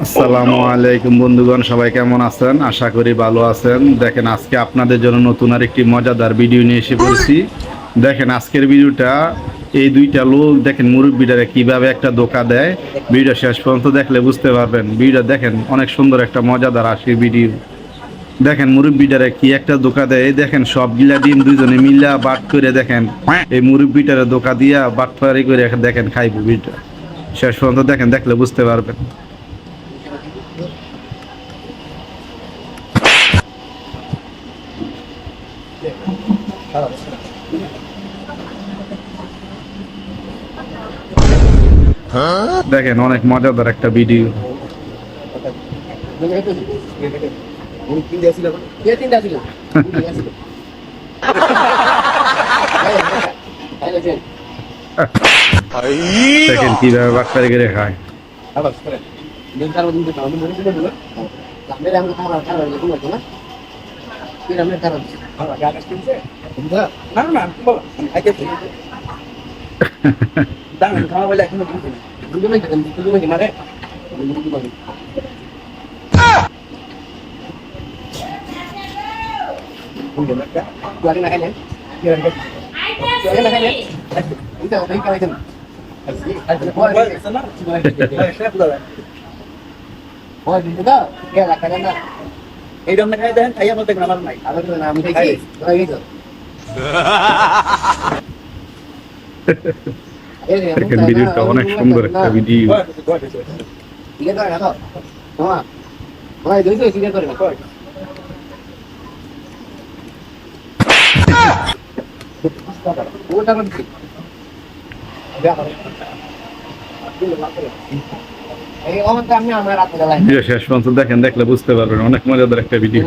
আসসালামু আলাইকুম বন্ধুগণ, সবাই কেমন আছেন? আশা করি ভালো আছেন। দেখেন, আজকে আপনাদের জন্য নতুন আর একটি মজাদার ভিডিও নিয়ে এসে পড়েছি। দেখেন, আজকের ভিডিওটা এই দুইটা লোক দেখেন মুরব্বিটারে কিভাবে একটা ধোকা দেয়। ভিডিওটা শেষ পর্যন্ত দেখলে বুঝতে পারবেন। ভিডিওটা দেখেন, অনেক সুন্দর একটা মজাদার আসে ভিডিও। দেখেন মুরব্বিটারে কি একটা ধোকা দেয়। এই দেখেন সবগুলা ডিম দুইজনে মিলা বাট করে দেখেন এই মুরব্বিটারে ধোকা দিয়া বাটপারি করে দেখেন খাইব। ভিডিওটা শেষ পর্যন্ত দেখেন, দেখলে বুঝতে পারবেন। দেখেন অনেক মজাদার একটা ভিডিও। দেখেন কিভাবে বাটপারি করে খায়। দেখেন ভিডিওটা অনেক সুন্দর একটা ভিডিও। ভিডিও শেষ পর্যন্ত দেখেন, দেখলে বুঝতে পারবেন অনেক মজাদার একটা ভিডিও।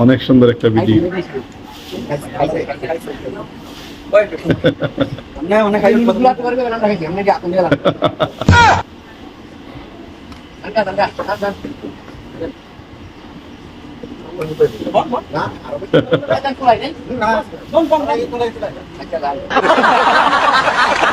অনেক সুন্দর একটা অনেক সুন্দর একটা ভিডিও।